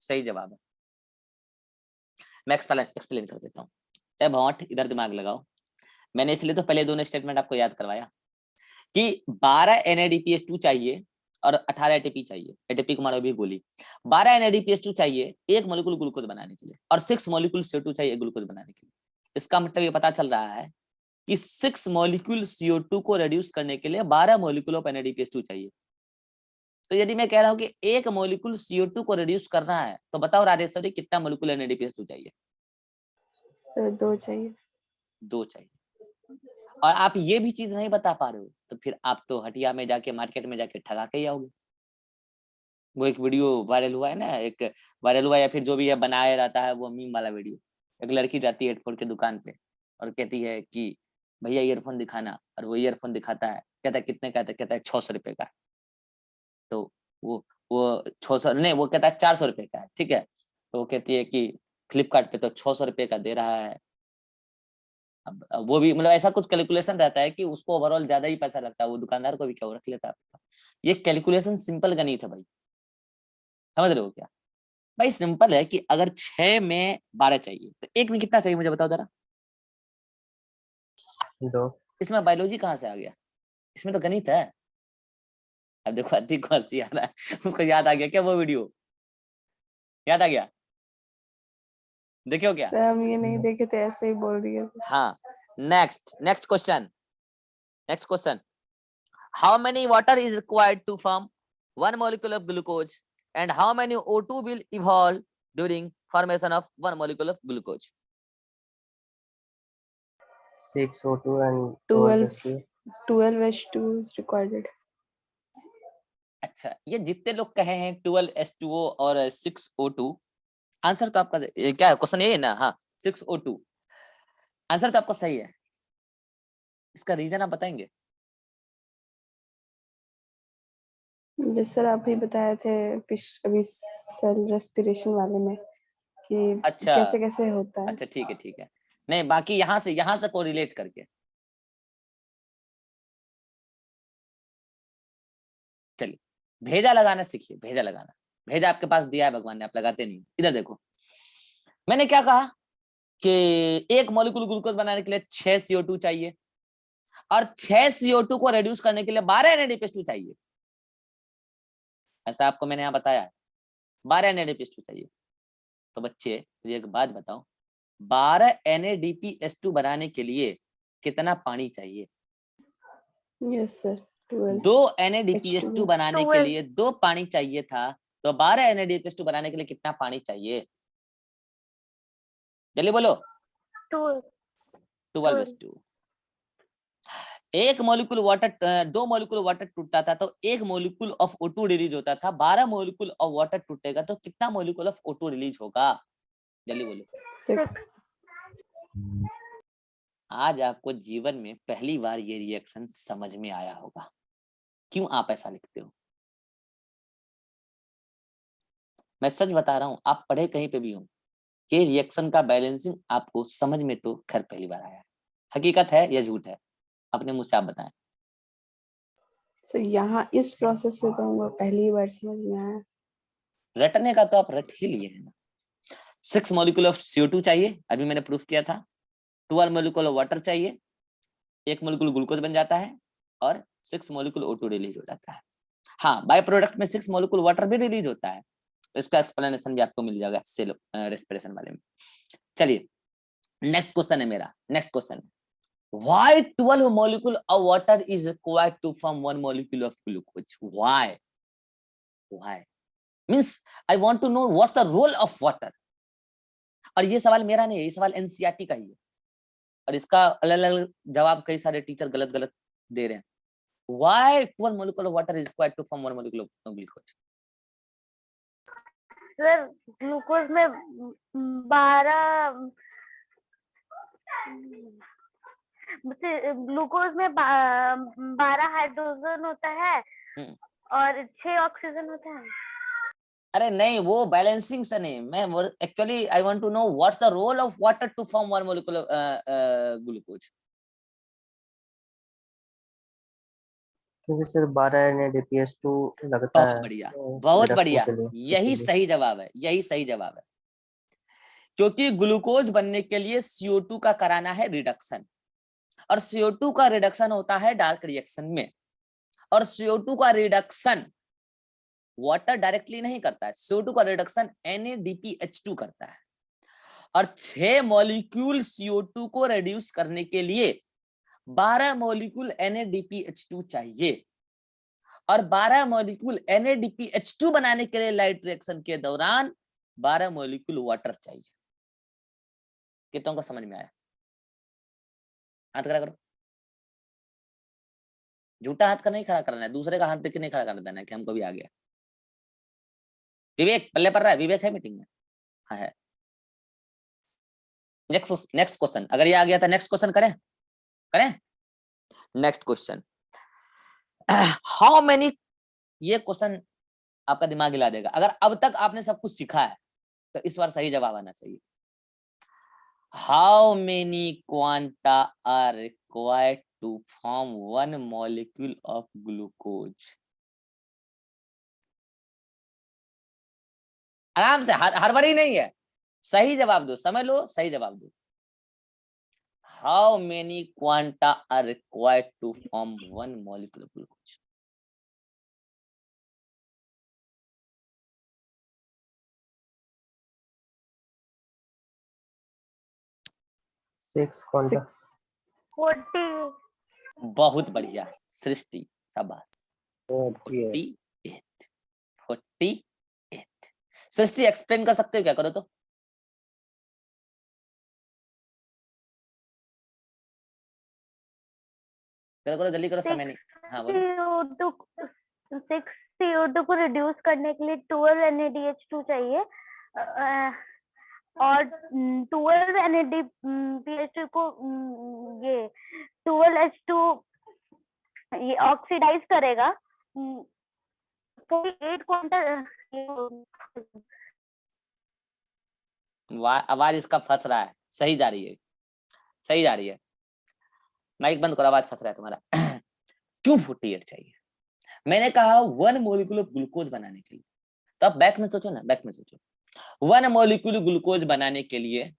[SPEAKER 1] सही जवाब है। मैं एक्सप्लेन कर देता हूँ। अब हॉट इधर दिमाग लगाओ। मैंने इसलिए तो पहले दोनों स्टेटमेंट आपको याद करवाया कि 12 NADPH2 चाहिए और 18 ATP चाहिए। ATP को मारो भी गोली। 12 NADPH2 चाहिए एक मॉलिक्यूल ग्लूकोज बनाने के लिए और 6 मॉलिक्यूल CO2 चाहिए ग्लूकोज बनाने के लिए। इसका मतलब ये पता चल रहा है कि 6 मॉलिक्यूल CO2 को रिड्यूस करने के लिए 12 मॉलिक्यूल ऑफ NADPH2 चाहिए। तो यदि मैं कह रहा हूं कि एक मॉलिक्यूल CO2 को रिड्यूस करना है तो बताओ राजेश्वरी कितना मॉलिक्यूल NADPH2 चाहिए?
[SPEAKER 2] सर 2 चाहिए।
[SPEAKER 1] 2 चाहिए। और आप ये भी चीज नहीं बता पा रहे हो तो फिर आप तो हटिया में जाके, मार्केट में जाके ठगा के ही आओगे। वो एक वीडियो वायरल हुआ है ना, एक वायरल हुआ या फिर जो भी है बनाया रहता है वो मीम वाला वीडियो। एक लड़की जाती है हेडफोन की दुकान पे और कहती है कि भैया ईयरफोन दिखाना, और वो ईयरफोन दिखाता है, कहता है कितने का है? कहता है 600 रुपए का। तो वो 600 नहीं, वो कहता है 400 रुपए का है, ठीक है। तो वो कहती है कि फ्लिपकार्ट पे तो 600 रुपए का दे रहा है। अब वो भी मतलब ऐसा कुछ कैलकुलेशन रहता है कि उसको ओवरऑल ज्यादा ही पैसा लगता है, वो दुकानदार को भी क्या वो रख लेता है। ये कैलकुलेशन सिंपल गणित है भाई, समझ रहे हो क्या भाई? सिंपल है कि अगर 6 में 12 चाहिए तो 1 में कितना चाहिए मुझे बताओ जरा।
[SPEAKER 5] 2।
[SPEAKER 1] इसमें बायोलॉजी कहाँ से आ गया? इसमें तो गणित है। अब देखो अति को हंसी आ रहा है, उसको याद आ गया क्या वो वीडियो? याद आ गया? देखियो क्या?
[SPEAKER 2] सर हम ये नहीं देखे थे, ऐसे ही बोल दिए थे।
[SPEAKER 1] हाँ, next question. How many water is required to form 1 molecule of glucose, and how many O2 will evolve during formation of 1 molecule of glucose?
[SPEAKER 5] 6 O2 and
[SPEAKER 2] 12
[SPEAKER 5] 12
[SPEAKER 2] 12H2 is required.
[SPEAKER 1] अच्छा, ये जितने लोग कहे हैं 12H2O और 6O2, आंसर तो आपका क्या है? क्वेश्चन ये है ना? हाँ, 6O2 आंसर तो आपका सही है। इसका रीजन आप बताएंगे?
[SPEAKER 2] जैसे सर आप ही बताए थे अभी सेल रेस्पिरेशन वाले में कि
[SPEAKER 1] अच्छा
[SPEAKER 2] कैसे कैसे होता है।
[SPEAKER 1] अच्छा, ठीक है। नहीं, बाकी यहाँ से कोरिलेट करके चलिए, भेजा लगाना सीखिए। भेजा आपके पास दिया है भगवान ने, आप लगाते नहीं। इधर देखो, मैंने क्या कहा कि 1 मॉलिक्यूल ग्लूकोज बनाने के लिए 6 CO2 चाहिए और 6 CO2 को रिड्यूस करने के लिए 12 NADPH2 चाहिए। ऐसा आपको मैंने यहाँ बताया है, 12 NADPH2 चाहिए। तो बच्चे मुझे एक बात बताओ, 12 NADPH2 बनाने के लिए कितना पानी चाहिए?
[SPEAKER 2] यस सर, 12
[SPEAKER 1] 2 NADPH2 बनाने के
[SPEAKER 3] 12
[SPEAKER 1] लिए 2 पानी चाहिए था, तो 12 NADPH2 बनाने के लिए कितना पानी चाहिए? जल्दी बोलो। 12H2। एक मॉलिक्यूल वाटर 2 मॉलिक्यूल वाटर टूटता था तो 1 मॉलिक्यूल ऑफ O2 रिलीज होता था। 12 मॉलिक्यूल ऑफ वाटर टूटेगा तो कितना मॉलिक्यूल ऑफ O2 रिलीज होगा? जल्दी बोलो।
[SPEAKER 2] 6।
[SPEAKER 1] आज आपको जीवन में पहली बार ये रिएक्शन समझ में आया होगा, क्यों आप ऐसा लिखते हो। मैं सच बता रहा हूं, आप पढ़े कहीं पे भी हो, ये रिएक्शन का बैलेंसिंग आपको समझ में तो खैर पहली बार आया है। हकीकत है या झूठ है? अपने मुंह से आप बताएं।
[SPEAKER 2] सर यहाँ इस प्रोसेस से तो हमको पहली बार समझ में आया।
[SPEAKER 1] रटने का तो आप रट ही लिए हैं ना। 6 मॉलिक्यूल ऑफ CO2 चाहिए, अभी मैंने प्रूफ किया था। 12 मॉलिक्यूल ऑफ वाटर चाहिए, 1 मॉलिक्यूल ग्लूकोज बन जाता है और 6 मॉलिक्यूल O2 रिलीज हो जाता है। हाँ, बाय प्रोडक्ट में 6 मॉलिक्यूल वाटर भी रिलीज होता है। इसका एक्सप्लेनेशन भी आपको मिल जाएगा सेल रेस्पिरेशन वाले में। चलिए, नेक्स्ट क्वेश्चन है मेरा। Next question, why 12 molecule of water is required to form 1 molecule of glucose? Why means I want to know what's the role of water। और ये सवाल मेरा नहीं है, ये सवाल NCERT का ही है और इसका अलग अलग जवाब कई सारे टीचर गलत गलत दे रहे हैं। Why 12 molecule of water is required to form 1 molecule of glucose?
[SPEAKER 3] Sir glucose में 12 ग्लूकोज में 12 हाइड्रोजन होता है और 6 ऑक्सीजन होता है।
[SPEAKER 1] अरे नहीं, वो बैलेंसिंग से नहीं, मैं actually I want to know what's the role of water to form 1 molecule of glucose.
[SPEAKER 5] क्योंकि सिर्फ 12 NADPH2 लगता
[SPEAKER 1] बहुत
[SPEAKER 5] है
[SPEAKER 1] बढ़िया,
[SPEAKER 5] तो
[SPEAKER 1] बहुत
[SPEAKER 5] रिडक्शन
[SPEAKER 1] बढ़िया,
[SPEAKER 5] के लिए,
[SPEAKER 1] यही
[SPEAKER 5] इसीलिए।
[SPEAKER 1] सही जवाब है, यही सही जवाब है। क्योंकि ग्लूकोज बनने के लिए CO2 का कराना है रिडक्शन और CO2 का रिडक्शन होता है डार्क रिएक्शन में और CO2 का रिडक्शन वाटर डायरेक्टली नहीं करता है, CO2 का रिडक्शन NADPH2 करता है और 6 मॉलिक्यूल CO2 को रिड्यूस करने के लिए 12 मॉलिक्यूल NADPH2 चाहिए और 12 मॉलिक्यूल NADPH2 बनाने के लिए लाइट रिएक्शन के दौरान 12 मॉलिक्यूल वाटर चाहिए। कितनों को समझ में आया? हाथ खड़ा करो। झूठा हाथ का नहीं खड़ा करना है, दूसरे का हाथ देख के नहीं खड़ा कर देना है कि हमको भी आ गया। विवेक पल्ले पड़ रहा है? विवेक है मीटिंग में? हाँ है। नेक्स्ट क्वेश्चन, अगर ये आ गया था नेक्स्ट क्वेश्चन करें। नेक्स्ट क्वेश्चन, हाउ मेनी, ये क्वेश्चन आपका दिमाग हिला देगा। अगर अब तक आपने सब कुछ सीखा है तो इस बार सही जवाब आना चाहिए। How many quanta are required to form one molecule of glucose? आराम से, हड़बड़ी नहीं है, सही जवाब दो, समझ लो, सही जवाब दो। How many quanta are required to form one molecule of glucose?
[SPEAKER 5] Six quanta.
[SPEAKER 2] 6.
[SPEAKER 3] 40.
[SPEAKER 1] बहुत बढ़िया सृष्टि, शाबाश। 48 सृष्टि एक्सप्लेन कर सकते हो क्या? करो तो। करो करो, जल्दी करो, समय नहीं। हाँ बोलो।
[SPEAKER 3] CO2 6 CO2 को रिड्यूस करने के लिए 12 NADH2 चाहिए, और 12 NADPH2 को ये 12H2 ये ऑक्सीडाइज करेगा। 48 क्वांटा
[SPEAKER 1] आवाज इसका फंस रहा है, सही जा रही है, सही जा रही है। माइक बंद करो, आवाज फंस रहा है तुम्हारा। क्यों 48 चाहिए? मैंने कहा वन मॉलिक्यूल ऑफ ग्लूकोज बनाने के लिए, तो अब बैक में सोचो ना, बैक में सोचो। वन मॉलिक्यूल ग्लूकोज बनाने के लिए,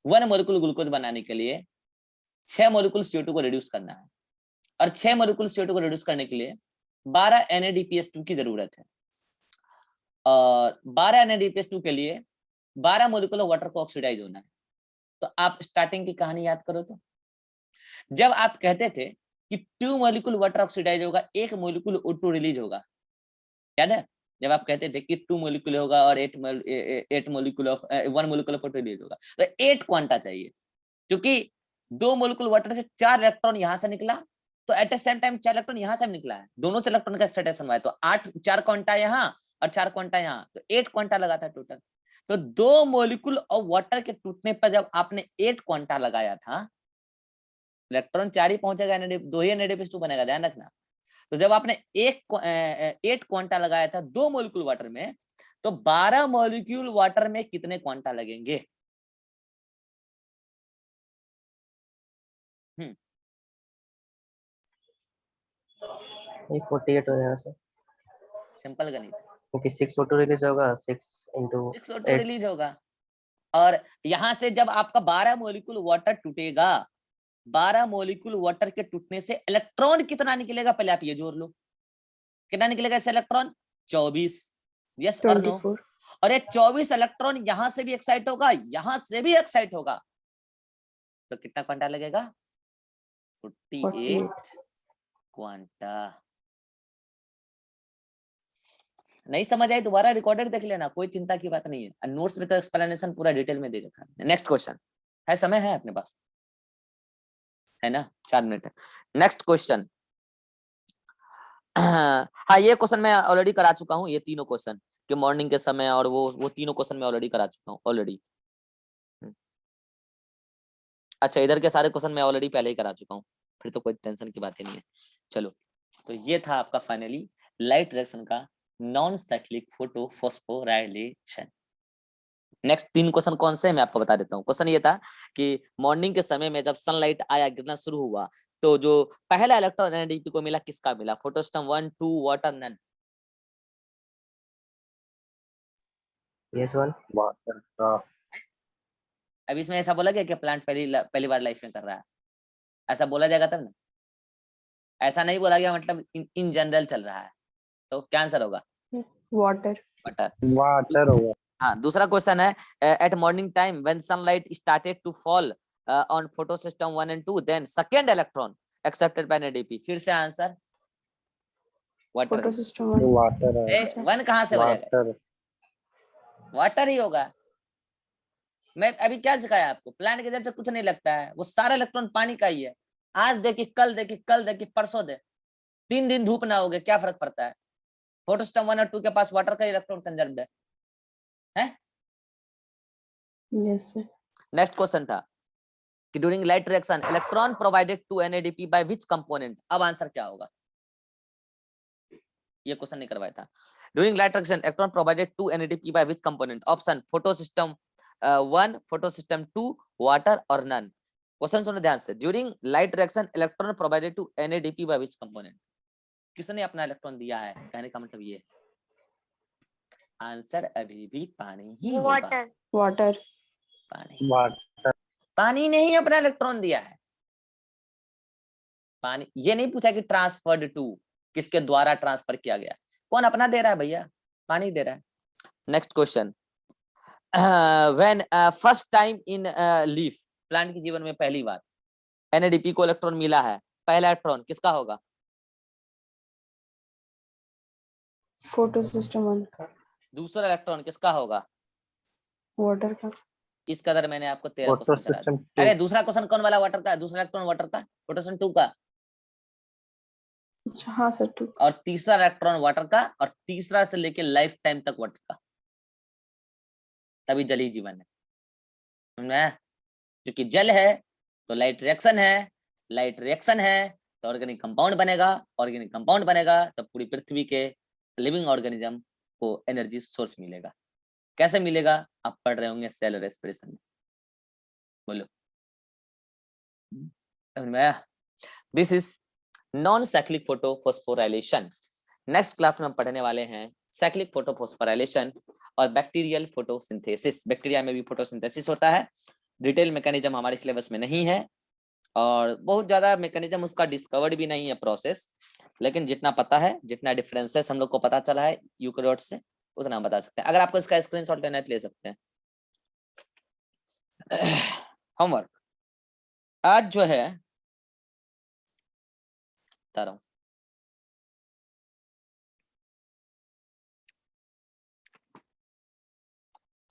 [SPEAKER 1] वन मॉलिक्यूल ग्लूकोज बनाने के लिए 6 मॉलिक्यूल CO2 को रिड्यूस करना है, और 6 मॉलिक्यूल CO2 को रिड्यूस करने के लिए 12 NADPH2 की जरूरत है, और 12 NADPH2 के लिए 12 मॉलिक्यूल वाटर को ऑक्सीडाइज होना है। तो आप स्टार्टिंग की कहानी याद करो तो, जब आप कहते थे कि 2 मॉलिक्यूल वाटर ऑक्सीडाइज होगा, 1 मॉलिक्यूल O2 रिलीज होगा, याद है? जब आप कहते थे कि 2 मॉलिक्यूल होगा और 1 मॉलिक्यूल ऑफ O2 रिलीज होगा, तो 8 क्वांटा चाहिए, क्योंकि 2 मॉलिक्यूल वाटर से 4 इलेक्ट्रॉन यहां से निकला, तो at the same time 4 electron यहां से निकला है, दोनों से इलेक्ट्रॉन का एक्साइटेशन हुआ है, तो 4 क्वांटा यहाँ और 4 क्वांटा यहाँ, तो 8 क्वांटा लगा था टोटल। तो 2 मॉलिक्यूल ऑफ वाटर के टूटने पर जब आपने 8 क्वांटा लगाया था, इलेक्ट्रॉन 4 ही पहुंचेगा, 2 ही NADPH2 बनेगा, ध्यान रखना। तो जब आपने 8 क्वांटा लगाया था 2 मॉलिक्यूल वाटर में, तो 12 मॉलिक्यूल वाटर में कितने क्वांटा लगेंगे?
[SPEAKER 5] ये 48 हो जाएगा सर,
[SPEAKER 1] सिंपल गणित,
[SPEAKER 5] क्योंकि 6 O2 रिलीज होगा, 6 into
[SPEAKER 1] 6 O2 रिलीज होगा, और यहां से जब आपका 12 मॉलिक्यूल वाटर टूटेगा, 12 मॉलिक्यूल वाटर के टूटने से इलेक्ट्रॉन कितना निकलेगा, पहले आप ये जोड़ लो, कितना निकलेगा इससे इलेक्ट्रॉन? 24। यस और नो?
[SPEAKER 2] 24.
[SPEAKER 1] और ये 24 इलेक्ट्रॉन यहां से भी एक्साइट होगा, यहां से भी एक्साइट होगा, तो कितना क्वांटा लगेगा? 48 क्वांटा। नहीं समझ आई दोबारा रिकॉर्डेड देख लेना, कोई चिंता की बात नहीं है, नोट्स में तो एक्सप्लेनेशन पूरा डिटेल में दे रखा है। नेक्स्ट क्वेश्चन है, समय है अपने पास, है ना? 4 मिनट है। Next question. हाँ, ये क्वेश्चन मैं ऑलरेडी करा चुका हूँ, ये तीनों क्वेश्चन कि मॉर्निंग के समय, और वो तीनों क्वेश्चन मैं ऑलरेडी करा चुका हूँ ऑलरेडी। अच्छा, इधर के सारे क्वेश्चन मैं ऑलरेडी पहले ही करा चुका हूँ, फिर तो कोई टेंशन की बात ही नहीं है। चलो, तो ये था आपका फाइनली लाइट रिएक्शन का non cyclic photo phosphorylation. Next 3 question कौन से मैं आपको बता देता हूँ। क्वेश्चन ये था कि मॉर्निंग के समय में जब सनलाइट आया, गिरना शुरू हुआ, तो जो पहला इलेक्ट्रॉन NADP को मिला, किसका मिला? फोटोस्टम 1, 2, वाटर, नन?
[SPEAKER 5] yes 1 वाटर का।
[SPEAKER 1] अब इसमें ऐसा बोला गया कि प्लांट पहली बार लाइफ में कर रहा है, ऐसा बोला जाएगा तब ना, ऐसा नहीं बोला गया, मतलब इन जनरल चल रहा है, तो क्या आंसर होगा?
[SPEAKER 2] वाटर.
[SPEAKER 5] वाटर होगा।
[SPEAKER 1] हाँ, दूसरा क्वेश्चन है, at morning time when sunlight started to fall on photosystem 1 and 2, then second electron accepted by NADP, फिर से आंसर वाटर।
[SPEAKER 2] फोटोसिस्टम 1.
[SPEAKER 5] वाटर है।
[SPEAKER 1] 1 कहां से हो जाएगा? वाटर ही होगा। मैं अभी क्या सिखाया आपको? प्लांट के जैसे कुछ नहीं लगता है, वो सारा इलेक्ट्रॉन पानी का ही है, आज देखी कल देखी, कल देखी परसों दे, 3 दिन धूप ना होगे, क्या फर्क पड़ता है? फोटोस्टम 1 और 2 के पास वाटर का इलेक्ट्रॉन कंजर्व्ड है।
[SPEAKER 2] Yes sir.
[SPEAKER 1] नेक्स्ट क्वेश्चन था कि during light reaction electron provided to NADP by which component? अब आंसर क्या होगा? ये क्वेश्चन नहीं करवाया था। During light reaction electron provided to NADP by which component? Option photosystem 1 photo system, 2 water और नन। क्वेश्चन सुनो ध्यान से। During light reaction electron provided to NADP by which component? किसने अपना इलेक्ट्रॉन दिया है? कहने का मतलब ये आंसर अभी भी पानी ही होगा।
[SPEAKER 3] वाटर।
[SPEAKER 2] वाटर।
[SPEAKER 1] पानी।
[SPEAKER 5] वाटर।
[SPEAKER 1] पानी ने ही अपना इलेक्ट्रॉन दिया है। पानी, ये नहीं पूछा कि ट्रांसफर्ड टू, किसके द्वारा ट्रांसफर किया गया। कौन अपना दे रहा है भैया? पानी दे रहा है। Next question. When first time in leaf, plant के जीवन में पहली बार NADP को इलेक्ट्रॉन मिला है, पहला इलेक्ट्रॉन किसका होगा?
[SPEAKER 2] फोटो सिस्टम 1 का।
[SPEAKER 1] दूसरा इलेक्ट्रॉन किसका होगा?
[SPEAKER 2] वाटर का।
[SPEAKER 1] इस कदर मैंने आपको 13
[SPEAKER 5] फोटो
[SPEAKER 1] क्वेश्चन करा
[SPEAKER 5] सिस्टम
[SPEAKER 1] दिया। अरे दूसरा क्वेश्चन कौन वाला? वाटर का। दूसरा इलेक्ट्रॉन वाटर का, फोटो सिस्टम 2 का।
[SPEAKER 2] अच्छा, हाँ सर 2।
[SPEAKER 1] और तीसरा इलेक्ट्रॉन वाटर का, और तीसरा से लेके लाइफ टाइम तक वाटर का, तभी जल ही जीवन है। समझ में? क्योंकि जल है तो लाइट रिएक्शन है, लाइट रिएक्शन है तो ऑर्गेनिक कंपाउंड बनेगा, ऑर्गेनिक कंपाउंड बनेगा तो पूरी पृथ्वी के लिविंग ऑर्गेनिज्म को एनर्जी सोर्स मिलेगा। कैसे मिलेगा? आप पढ़ रहे होंगे सेल रेस्पिरेशन में। बोलो। This is non cyclic photophosphorylation. Next class में हम पढ़ने वाले हैं साइक्लिक फोटोफॉस्फोराइलेशन और बैक्टीरियल फोटोसिंथेसिस। बैक्टीरिया में भी फोटोसिंथेसिस होता है। डिटेल मैकेनिज्म हमारे सिलेबस में नहीं है और बहुत ज्यादा मैकेनिज्म उसका डिस्कवर्ड भी नहीं है प्रोसेस, लेकिन जितना पता है, जितना डिफरेंसेस हम लोग को पता चला है यूकेरियोट से, उतना हम बता सकते हैं। अगर आपको इसका स्क्रीनशॉट लेना है तो ले सकते हैं। होमवर्क आज जो है बता रहा हूं,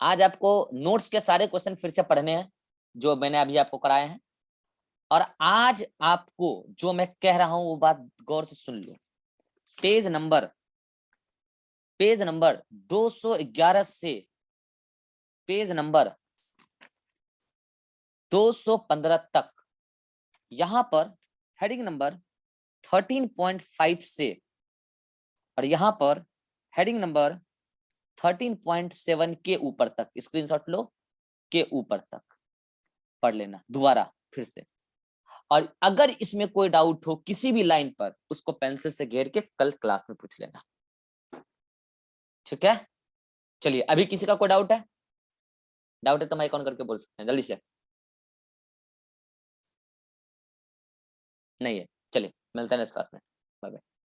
[SPEAKER 1] आज आपको नोट्स के सारे क्वेश्चन फिर से पढ़ने हैं जो मैंने अभी आपको कराए हैं, और आज आपको जो मैं कह रहा हूं वो बात गौर से सुन लो। पेज नंबर 211 से पेज नंबर 215 तक, यहां पर हेडिंग नंबर 13.5 से और यहां पर हेडिंग नंबर 13.7 के ऊपर तक, स्क्रीनशॉट लो, के ऊपर तक पढ़ लेना दोबारा फिर से। और अगर इसमें कोई डाउट हो किसी भी लाइन पर, उसको पेंसिल से घेर के कल क्लास में पूछ लेना। ठीक है? चलिए, अभी किसी का कोई डाउट है? डाउट है तो माइक ऑन करके बोल सकते हैं जल्दी से। नहीं है? चलिए मिलते हैं नेक्स्ट क्लास में। Bye bye.